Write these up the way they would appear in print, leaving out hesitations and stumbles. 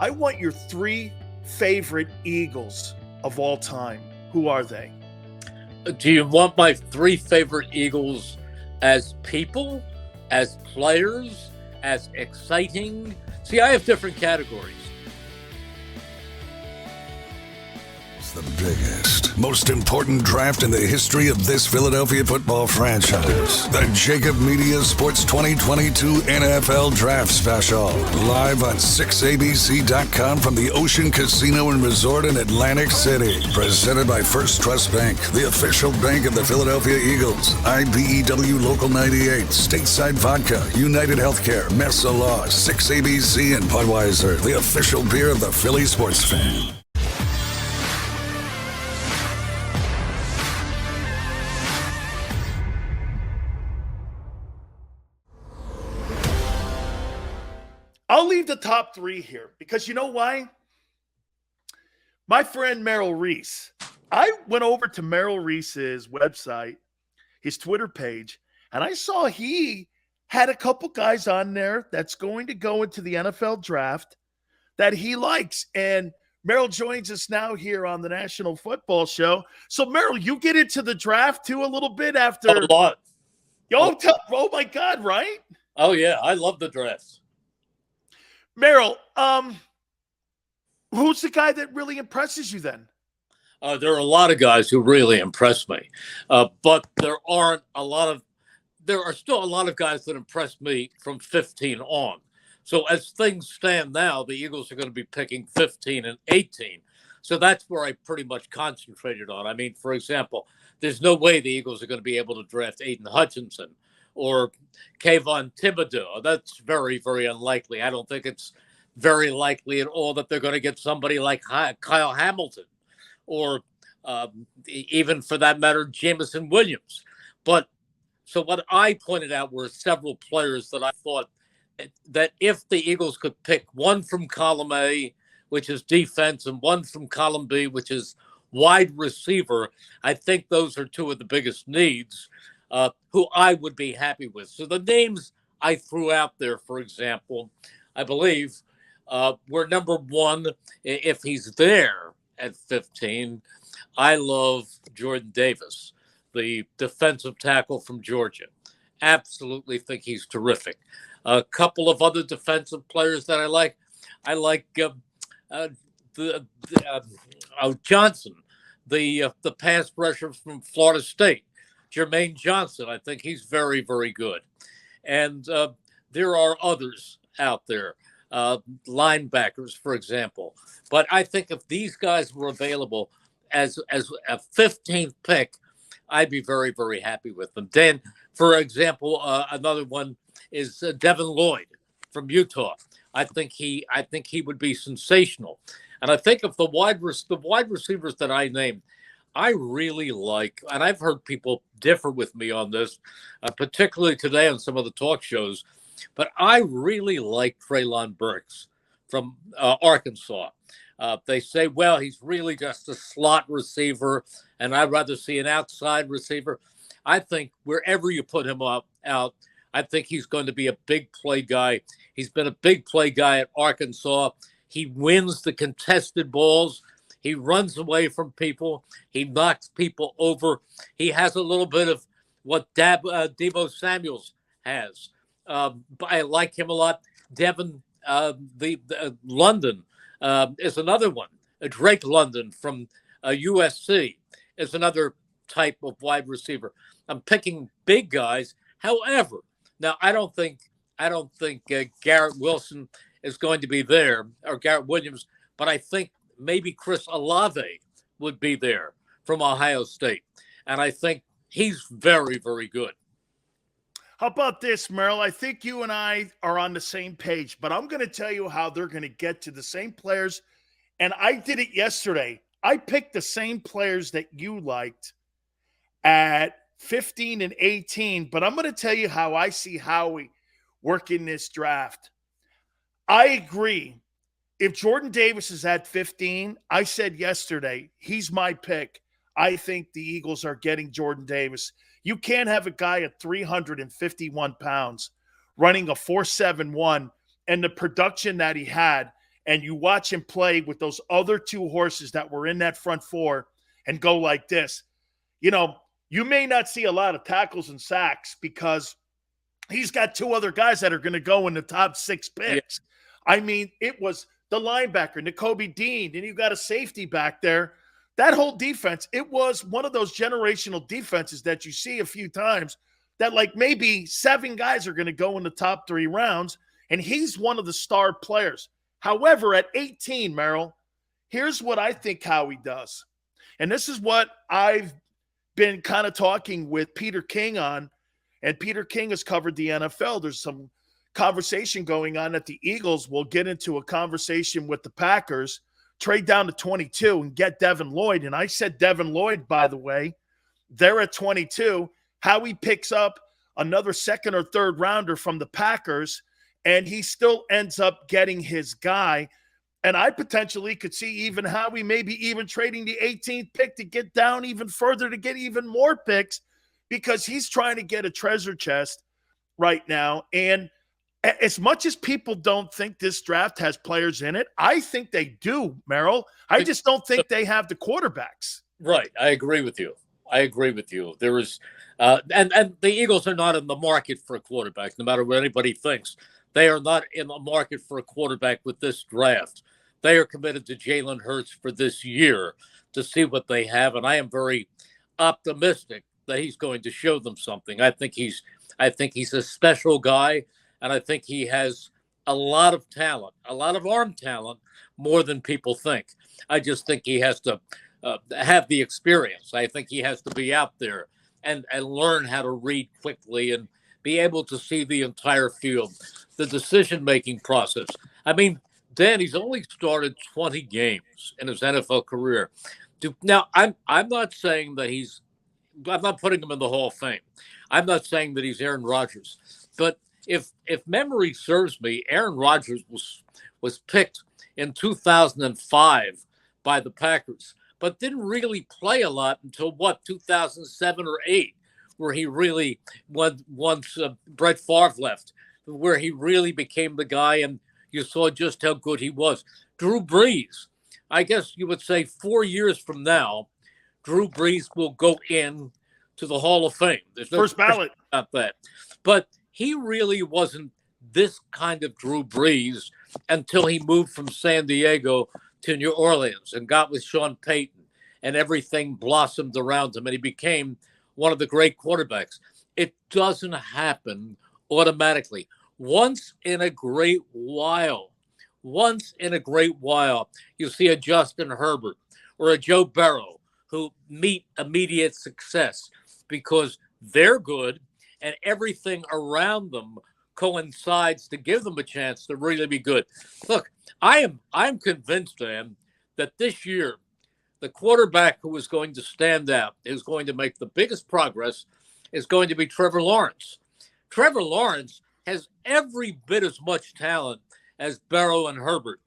I want your 3 favorite Eagles of all time. Who are they? Do you want my 3 favorite Eagles as people, as players, as exciting? See, I have different categories. The biggest, most important draft in the history of this Philadelphia football franchise. The JAKIB Media Sports 2022 NFL Draft Special. Live on 6abc.com from the Ocean Casino and Resort in Atlantic City. Presented by First Trust Bank, the official bank of the Philadelphia Eagles. IBEW Local 98, Stateside Vodka, United Healthcare, Mesa Law, 6ABC, and Budweiser, the official beer of the Philly sports fan. I'll leave the top 3 here because you know why? My friend Merrill Reese. I went over to Merrill Reese's website, his Twitter page, and I saw he had a couple guys on there that's going to go into the NFL draft that he likes. And Merrill joins us now here on the National Football Show. So, Merrill, you get into the draft too a little bit after. A lot. Oh my God, right? Oh, yeah. I love the draft. Merrill, who's the guy that really impresses you then? There are a lot of guys who really impress me, but there are still a lot of guys that impress me from 15 on. So as things stand now, the Eagles are going to be picking 15 and 18. So that's where I pretty much concentrated on. I mean, for example, there's no way the Eagles are going to be able to draft Aiden Hutchinson or Kayvon Thibodeau. That's very, very unlikely. I don't think it's very likely at all that they're going to get somebody like Kyle Hamilton or even, for that matter, Jameson Williams. But so what I pointed out were several players that I thought that if the Eagles could pick one from column A, which is defense, and one from column B, which is wide receiver, I think those are 2 of the biggest needs. Who I would be happy with. So the names I threw out there, for example, I believe were number 1, if he's there at 15, I love Jordan Davis, the defensive tackle from Georgia. Absolutely think he's terrific. A couple of other defensive players that I like Johnson, the pass rusher from Florida State. Jermaine Johnson, I think he's very, very good. And there are others out there, linebackers, for example. But I think if these guys were available as a 15th pick, I'd be very, very happy with them. Then, for example, another one is Devin Lloyd from Utah. I think he would be sensational. And I think of the wide receivers that I named, I really like, and I've heard people differ with me on this, particularly today on some of the talk shows, but I really like Treylon Burks from Arkansas. They say, well, he's really just a slot receiver, and I'd rather see an outside receiver. I think wherever you put him out, I think he's going to be a big play guy. He's been a big play guy at Arkansas. He wins the contested balls. He runs away from people. He knocks people over. He has a little bit of what Deebo Samuels has. But I like him a lot. Devin, London is another one. Drake London from USC is another type of wide receiver. I'm picking big guys. However, now I don't think Garrett Wilson is going to be there, or Garrett Williams, but I think maybe Chris Olave would be there from Ohio State. And I think he's very, very good. How about this, Merrill? I think you and I are on the same page, but I'm going to tell you how they're going to get to the same players. And I did it yesterday. I picked the same players that you liked at 15 and 18, but I'm going to tell you how I see Howie working this draft. I agree. If Jordan Davis is at 15, I said yesterday, he's my pick. I think the Eagles are getting Jordan Davis. You can't have a guy at 351 pounds running a 4.71 and the production that he had and you watch him play with those other two horses that were in that front four and go like this, you may not see a lot of tackles and sacks because he's got two other guys that are going to go in the top 6 picks. Yeah. I mean, it was the linebacker, Nakobe Dean, and you got a safety back there. That whole defense, it was one of those generational defenses that you see a few times that like maybe 7 guys are going to go in the top 3 rounds, and he's one of the star players. However, at 18, Merrill, here's what I think Howie does. And this is what I've been kind of talking with Peter King on, and Peter King has covered the NFL. There's some conversation going on that the Eagles will get into a conversation with the Packers, trade down to 22 and get Devin Lloyd. And I said Devin Lloyd, by the way, they're at 22. Howie picks up another second or third rounder from the Packers, and he still ends up getting his guy. And I potentially could see even Howie maybe even trading the 18th pick to get down even further to get even more picks, because he's trying to get a treasure chest right now. And as much as people don't think this draft has players in it, I think they do, Merrill. I just don't think they have the quarterbacks. Right. I agree with you. There is, and the Eagles are not in the market for a quarterback, no matter what anybody thinks. They are not in the market for a quarterback with this draft. They are committed to Jalen Hurts for this year to see what they have, and I am very optimistic that he's going to show them something. I think he's a special guy. And I think he has a lot of talent, a lot of arm talent, more than people think. I just think he has to have the experience. I think he has to be out there and learn how to read quickly and be able to see the entire field, the decision-making process. I mean, Dan, he's only started 20 games in his NFL career. Now, I'm not saying that I'm not putting him in the Hall of Fame. I'm not saying that he's Aaron Rodgers, but if memory serves me, Aaron Rodgers was picked in 2005 by the Packers, but didn't really play a lot until 2007 or 8, where he really once Brett Favre left, where he really became the guy, and you saw just how good he was. Drew Brees, I guess you would say 4 years from now, Drew Brees will go in to the Hall of Fame. There's no first ballot about that, but he really wasn't this kind of Drew Brees until he moved from San Diego to New Orleans and got with Sean Payton, and everything blossomed around him, and he became one of the great quarterbacks. It doesn't happen automatically. Once in a great while, you see a Justin Herbert or a Joe Burrow who meet immediate success because they're good and everything around them coincides to give them a chance to really be good. Look, I'm convinced, Dan, that this year the quarterback who is going to stand out, is going to make the biggest progress, is going to be Trevor Lawrence. Trevor Lawrence has every bit as much talent as Burrow and Herbert,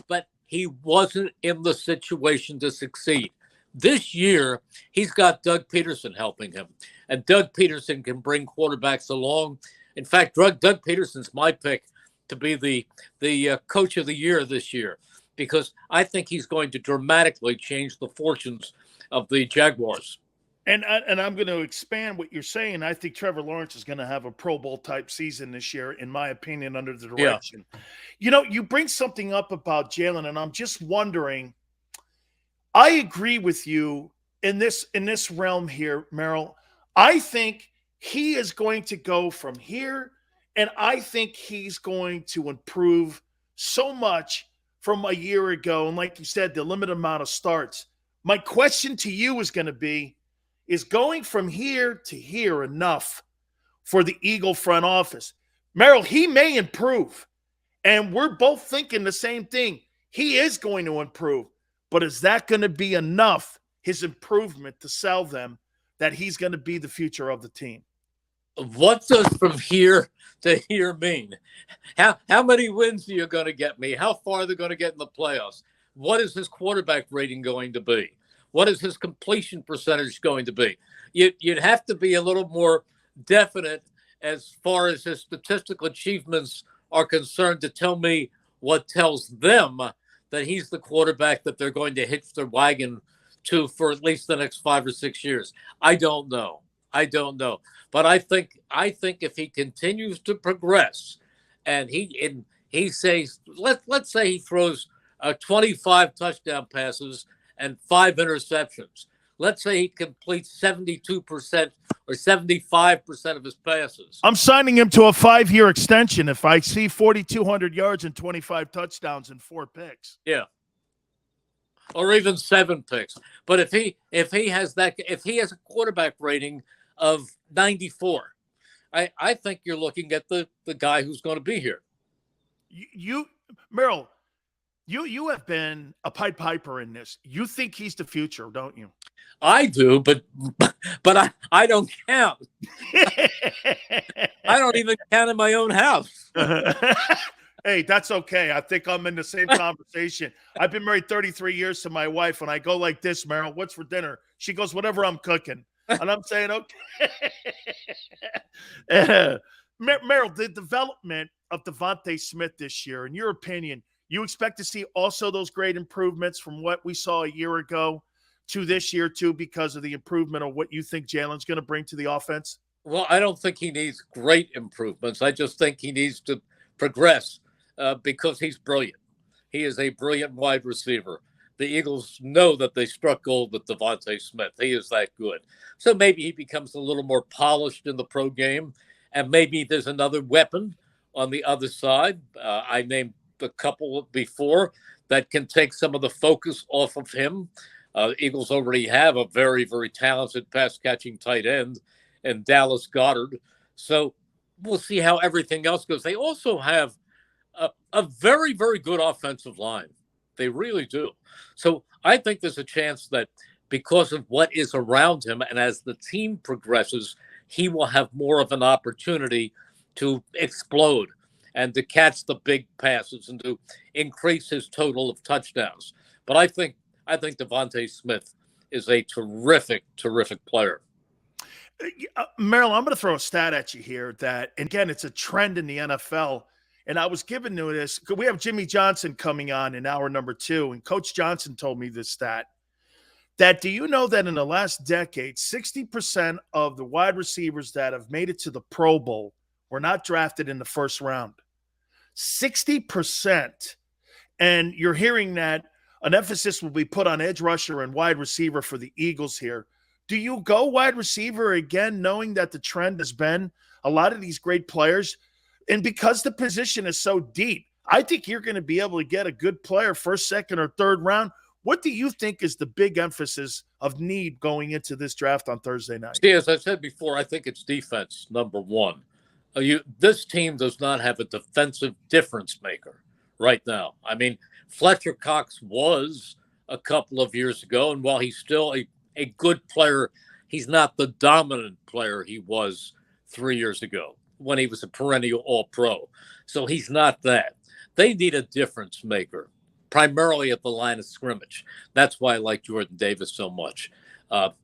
but he wasn't in the situation to succeed. This year, he's got Doug Peterson helping him, and Doug Peterson can bring quarterbacks along. In fact, Doug Peterson's my pick to be the coach of the year this year, because I think he's going to dramatically change the fortunes of the Jaguars. And I'm going to expand what you're saying. I think Trevor Lawrence is going to have a Pro Bowl type season this year, in my opinion, under the direction. Yeah. You bring something up about Jalen, and I'm just wondering, I agree with you in this realm here, Merrill. I think he is going to go from here, and I think he's going to improve so much from a year ago. And like you said, the limited amount of starts. My question to you is going to be, is going from here to here enough for the Eagle front office? Merrill, he may improve, and we're both thinking the same thing. He is going to improve. But is that going to be enough, his improvement, to sell them that he's going to be the future of the team? What does from here to here mean? How many wins are you going to get me? How far are they going to get in the playoffs? What is his quarterback rating going to be? What is his completion percentage going to be? You'd have to be a little more definite as far as his statistical achievements are concerned to tell me what tells them that he's the quarterback that they're going to hitch their wagon to for at least the next 5 or 6 years? I don't know. But I think if he continues to progress, and he says, let's say he throws 25 touchdown passes and 5 interceptions. Let's say he completes 72% or 75% of his passes. I'm signing him to a 5-year extension if I see 4,200 yards and 25 touchdowns and 4 picks. Yeah. Or even 7 picks. But if he has a quarterback rating of 94, I think you're looking at the guy who's going to be here. Merrill, you have been a Pied Piper in this. You think he's the future, don't you? I do, but I don't count. I don't even count in my own house. Hey, that's okay. I think I'm in the same conversation. I've been married 33 years to my wife, and I go like this, Merrill, what's for dinner? She goes, whatever I'm cooking. And I'm saying, okay. Merrill, the development of Devonta Smith this year, in your opinion, you expect to see also those great improvements from what we saw a year ago to this year, too, because of the improvement of what you think Jalen's going to bring to the offense? Well, I don't think he needs great improvements. I just think he needs to progress because he's brilliant. He is a brilliant wide receiver. The Eagles know that they struck gold with Devonta Smith. He is that good. So maybe he becomes a little more polished in the pro game, and maybe there's another weapon on the other side. I named a couple before that can take some of the focus off of him. Eagles already have a very, very talented pass-catching tight end in Dallas Goedert. So we'll see how everything else goes. They also have a very, very good offensive line. They really do. So I think there's a chance that because of what is around him and as the team progresses, he will have more of an opportunity to explode and to catch the big passes and to increase his total of touchdowns. But I think Devonta Smith is a terrific, terrific player. Merrill, I'm going to throw a stat at you here that, and again, it's a trend in the NFL. And I was given to this. We have Jimmy Johnson coming on in hour number 2, and Coach Johnson told me this stat. That do you know that in the last decade, 60% of the wide receivers that have made it to the Pro Bowl were not drafted in the first round? 60%. And you're hearing that an emphasis will be put on edge rusher and wide receiver for the Eagles here. Do you go wide receiver again, knowing that the trend has been a lot of these great players? And because the position is so deep, I think you're going to be able to get a good player first, second, or third round. What do you think is the big emphasis of need going into this draft on Thursday night? See, as I said before, I think it's defense, number one. This team does not have a defensive difference maker right now. I mean, Fletcher Cox was a couple of years ago, and while he's still a good player, he's not the dominant player he was 3 years ago when he was a perennial All-Pro. So he's not that. They need a difference maker, primarily at the line of scrimmage. That's why I like Jordan Davis so much.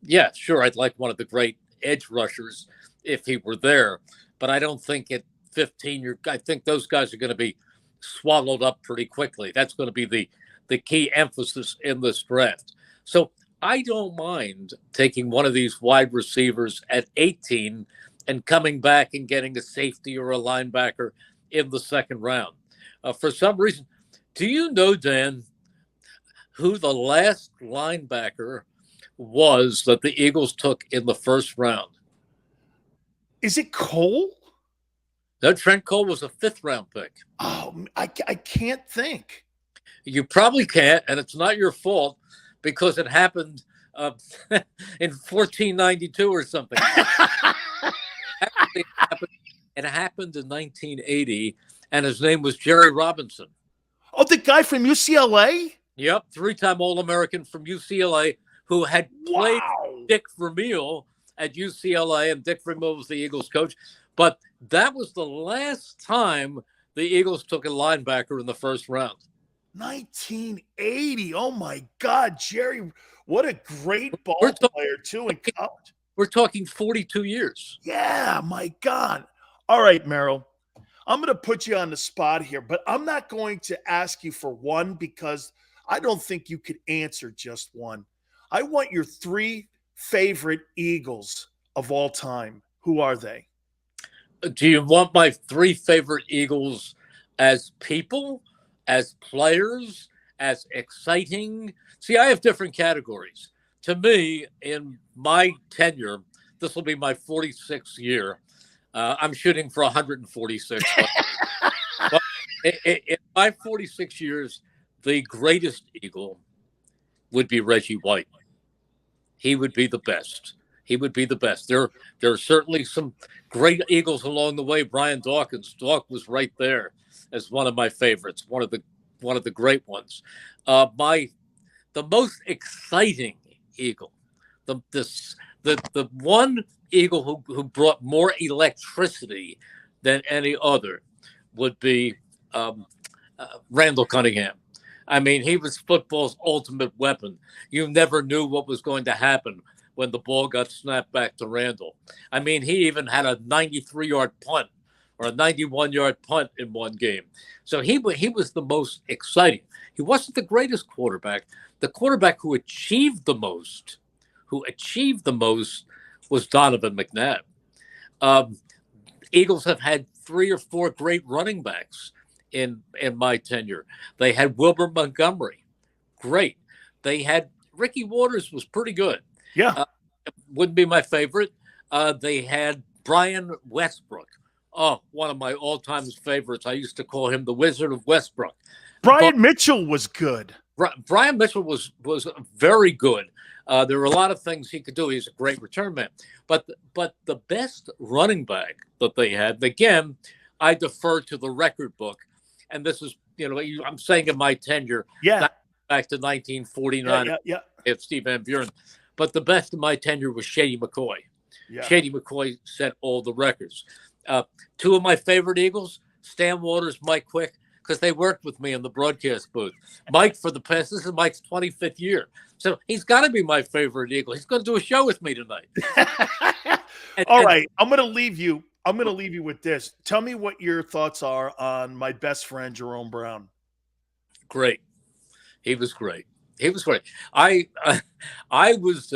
Yeah, sure, I'd like one of the great edge rushers if he were there, but I don't think at 15, I think those guys are going to be swallowed up pretty quickly. That's going to be the key emphasis in this draft. So I don't mind taking one of these wide receivers at 18 and coming back and getting a safety or a linebacker in the second round. For some reason, do you know, Dan, who the last linebacker was that the Eagles took in the first round? Is it Cole? No, Trent Cole was a 5th-round pick. Oh, I can't think. You probably can't, and it's not your fault because it happened in 1492 or something. It happened in 1980, and his name was Jerry Robinson. Oh, the guy from UCLA? Yep, 3-time All-American from UCLA who had played Dick Vermeil at UCLA, and Dick Vermeil was the Eagles coach. But that was the last time the Eagles took a linebacker in the first round. 1980. Oh, my God, Jerry. What a great ball player, too, in college. We're talking 42 years. Yeah, my God. All right, Merrill. I'm going to put you on the spot here, but I'm not going to ask you for one because I don't think you could answer just one. I want your 3 favorite Eagles of all time. Who are they? Do you want my 3 favorite Eagles as people, as players, as exciting? See, I have different categories. To me, in my tenure, this will be my 46th year. I'm shooting for 146. But in my 46 years, the greatest Eagle would be Reggie White. He would be the best. He would be the best. There are certainly some great Eagles along the way. Brian Dawkins, Dawk was right there as one of my favorites, one of the great ones. The most exciting Eagle, the one Eagle who brought more electricity than any other would be Randall Cunningham. I mean, he was football's ultimate weapon. You never knew what was going to happen when the ball got snapped back to Randall. I mean, he even had a 93-yard punt or a 91-yard punt in one game. So he was the most exciting. He wasn't the greatest quarterback. The quarterback who achieved the most was Donovan McNabb. Eagles have had 3 or 4 great running backs in my tenure. They had Wilbur Montgomery, great. They had Ricky Waters was pretty good. Yeah, wouldn't be my favorite. They had Brian Westbrook. Oh, one of my all-time favorites. I used to call him the Wizard of Westbrook. Brian Mitchell was good. Brian Mitchell was very good. There were a lot of things he could do. He's a great return man. But the best running back that they had, again, I defer to the record book. And this is, I'm saying in my tenure, back to 1949, if Steve Van Buren. But the best of my tenure was Shady McCoy. Yeah. Shady McCoy set all the records. 2 of my favorite Eagles, Stan Waters, Mike Quick, because they worked with me in the broadcast booth. Mike, this is Mike's 25th year. So he's got to be my favorite Eagle. He's going to do a show with me tonight. All right. I'm going to leave you with this. Tell me what your thoughts are on my best friend, Jerome Brown. Great. He was great. I was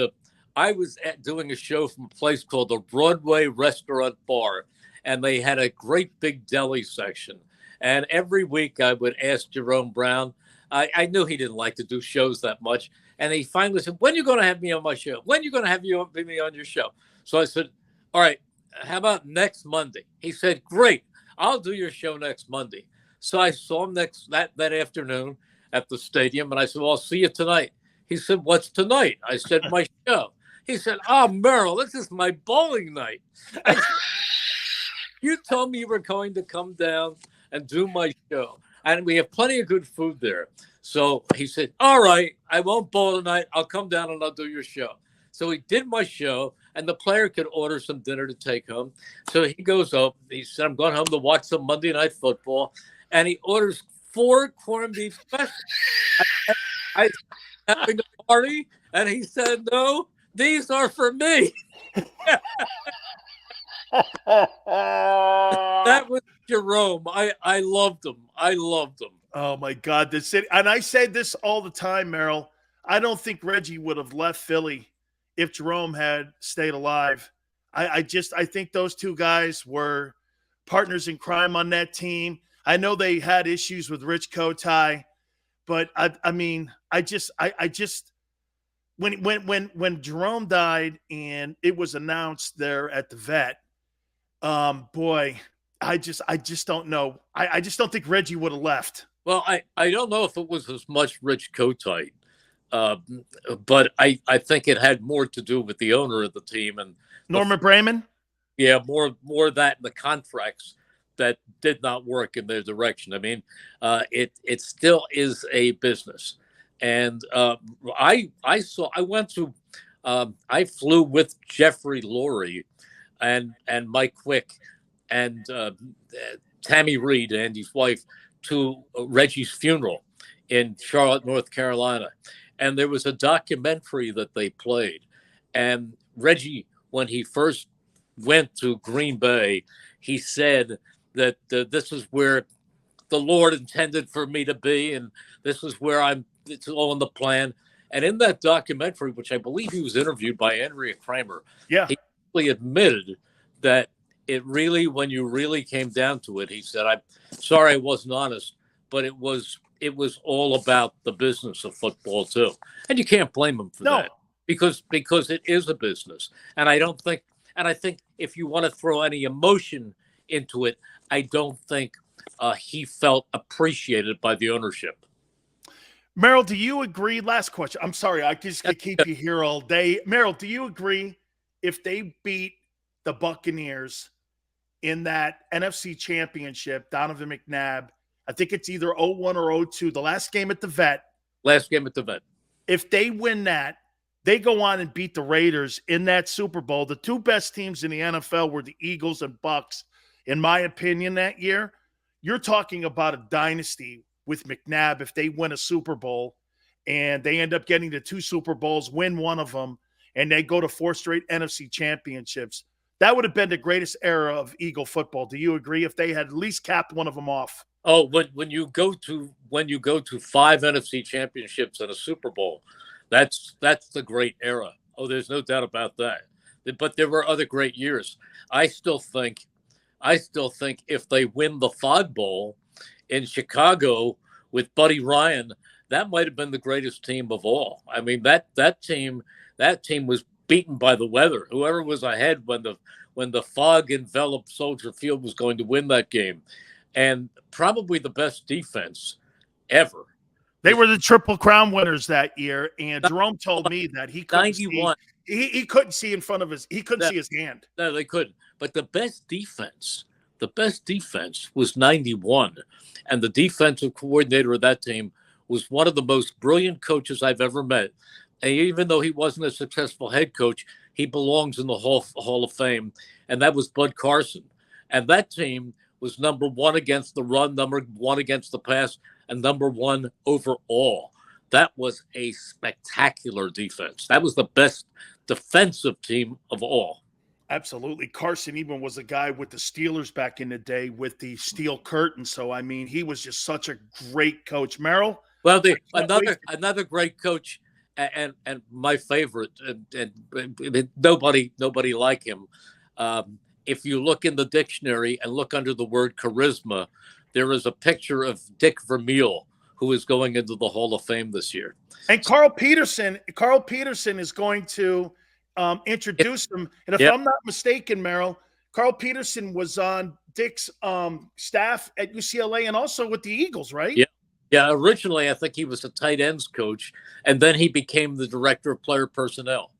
doing a show from a place called the Broadway Restaurant Bar, and they had a great big deli section. And every week I would ask Jerome Brown. I knew he didn't like to do shows that much. And he finally said, when are you going to have me on my show? When are you going to have me on your show? So I said, all right, how about next Monday? He said, great, I'll do your show next Monday. So I saw him that afternoon at the stadium, and I said, well, I'll see you tonight. He said, what's tonight? I said, my show. He said, oh, Merrill, this is my bowling night. I said, you told me you were going to come down and do my show. And we have plenty of good food there. So he said, all right, I won't bowl tonight. I'll come down and I'll do your show. So he did my show, and the player could order some dinner to take home. So he goes up. He said, I'm going home to watch some Monday Night Football. And he orders 4 corned beef specials. I was having a party, and he said, no, these are for me. That was Jerome. I loved him. Oh, my God. And I say this all the time, Merrill. I don't think Reggie would have left Philly if Jerome had stayed alive. I think those 2 guys were partners in crime on that team. I know they had issues with Rich Kotite, but when Jerome died and it was announced there at the vet, boy, I just don't know. I just don't think Reggie would have left. Well, I don't know if it was as much Rich Kotite, but I think it had more to do with the owner of the team and Norman Brayman. Yeah, more that and the contracts that did not work in their direction. I mean, it still is a business, and I flew with Jeffrey Lurie and Mike Quick and Tammy Reed, Andy's wife, to Reggie's funeral in Charlotte, North Carolina. And there was a documentary that they played. And Reggie, when he first went to Green Bay, he said that this is where the Lord intended for me to be, and this is where it's all in the plan. And in that documentary, which I believe he was interviewed by Andrea Kramer, Yeah. he really admitted that it really, when you really came down to it, he said, "I'm sorry I wasn't honest, but it was all about the business of football too." And you can't blame him for that, because it is a business. And I think if you want to throw any emotion into it, I don't think he felt appreciated by the ownership. Merrill, do you agree? Last question. I'm sorry, I just could keep you here all day. Merrill, do you agree if they beat the Buccaneers in that NFC Championship, Donovan McNabb, I think it's either 0-1 or 0-2, the last game at the Vet. Last game at the Vet. If they win that, they go on and beat the Raiders in that Super Bowl. The two best teams in the NFL were the Eagles and Bucs, in my opinion, that year. You're talking about a dynasty with McNabb if they win a Super Bowl and they end up getting the two Super Bowls, win one of them, and they go to 4 straight NFC championships. That would have been the greatest era of Eagle football. Do you agree if they had at least capped one of them off? Oh, when you go to 5 NFC championships and a Super Bowl, that's the great era. Oh, there's no doubt about that. But there were other great years. I still think if they win the Fog Bowl in Chicago with Buddy Ryan, that might have been the greatest team of all. I mean, that team was beaten by the weather. Whoever was ahead when the fog enveloped Soldier Field was going to win that game. And probably the best defense ever. They were the Triple Crown winners that year, and Jerome told me that he couldn't 91. He couldn't see in front of he couldn't see his hand. No, they couldn't. But the best defense was 91. And the defensive coordinator of that team was one of the most brilliant coaches I've ever met. And even though he wasn't a successful head coach, he belongs in the Hall of Fame. And that was Bud Carson. And that team was number 1 against the run, number 1 against the pass, and number 1 overall. That was a spectacular defense. That was the best defensive team of all. Absolutely. Carson even was a guy with the Steelers back in the day with the steel curtain. So, I mean, he was just such a great coach. Merrill? Well, another great coach and my favorite, and nobody like him. If you look in the dictionary and look under the word charisma, there is a picture of Dick Vermeil, who is going into the Hall of Fame this year. And Carl Peterson is going to introduce him. And if I'm not mistaken, Merrill, Carl Peterson was on Dick's staff at UCLA and also with the Eagles, right? Yeah. Yeah, originally I think he was a tight ends coach, and then he became the director of player personnel.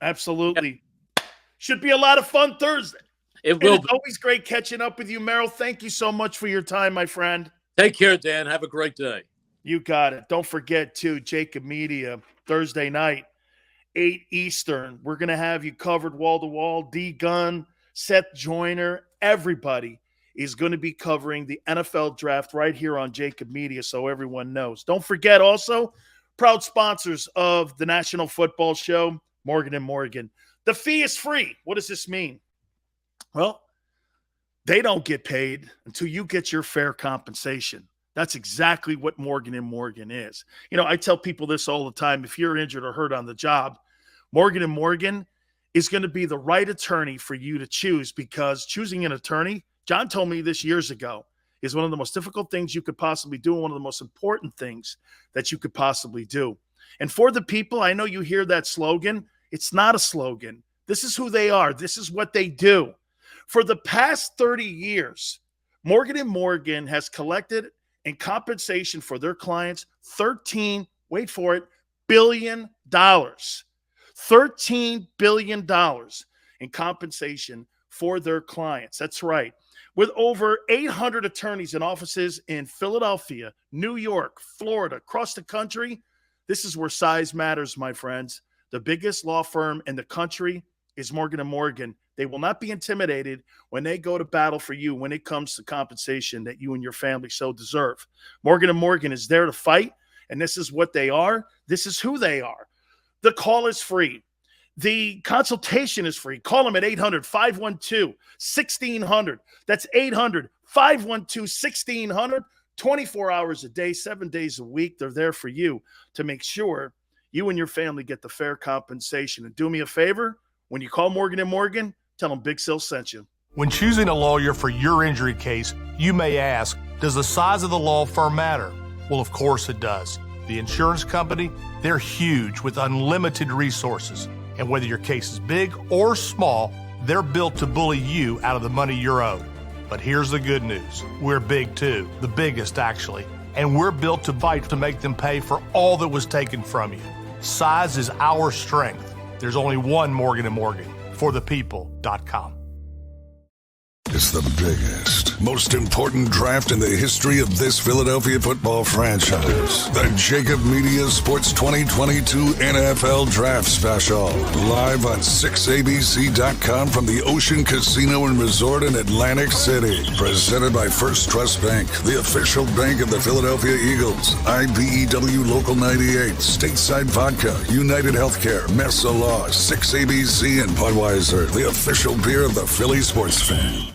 Absolutely. Yeah. Should be a lot of fun Thursday. It will be. It's always great catching up with you, Merrill. Thank you so much for your time, my friend. Take care, Dan. Have a great day. You got it. Don't forget, too, JAKIB Media, Thursday night, 8 Eastern. We're going to have you covered wall-to-wall. D-Gun, Seth Joyner, everybody is going to be covering the NFL draft right here on JAKIB Media, so everyone knows. Don't forget also, proud sponsors of the National Football Show, Morgan & Morgan. The fee is free. What does this mean? Well, they don't get paid until you get your fair compensation. That's exactly what Morgan & Morgan is. You know, I tell people this all the time. If you're injured or hurt on the job, Morgan & Morgan is going to be the right attorney for you to choose, because choosing an attorney, John told me this years ago, is one of the most difficult things you could possibly do and one of the most important things that you could possibly do. And for the people, I know you hear that slogan. It's not a slogan. This is who they are. This is what they do. For the past 30 years, Morgan & Morgan has collected in compensation for their clients wait for it, billion dollars. $13 billion in compensation for their clients. That's right. With over 800 attorneys and offices in Philadelphia, New York, Florida, across the country, this is where size matters, my friends. The biggest law firm in the country is Morgan & Morgan. They will not be intimidated when they go to battle for you when it comes to compensation that you and your family so deserve. Morgan & Morgan is there to fight, and this is what they are. This is who they are. The call is free. The consultation is free. Call them at 800-512-1600. That's 800-512-1600. 24 hours a day, 7 days a week. They're there for you to make sure you and your family get the fair compensation. And do me a favor, when you call Morgan & Morgan, tell them Big Sil sent you. When choosing a lawyer for your injury case, you may ask, does the size of the law firm matter? Well, of course it does. The insurance company, they're huge with unlimited resources. And whether your case is big or small, they're built to bully you out of the money you're owed. But here's the good news. We're big too, the biggest actually. And we're built to fight to make them pay for all that was taken from you. Size is our strength. There's only one Morgan & Morgan. ForThePeople.com. It's the biggest, most important draft in the history of this Philadelphia football franchise. The JAKIB Media Sports 2022 NFL Draft Special. Live on 6abc.com from the Ocean Casino and Resort in Atlantic City. Presented by First Trust Bank, the official bank of the Philadelphia Eagles. IBEW Local 98, Stateside Vodka, United Healthcare, Mesa Law, 6ABC, and Budweiser, the official beer of the Philly sports fan.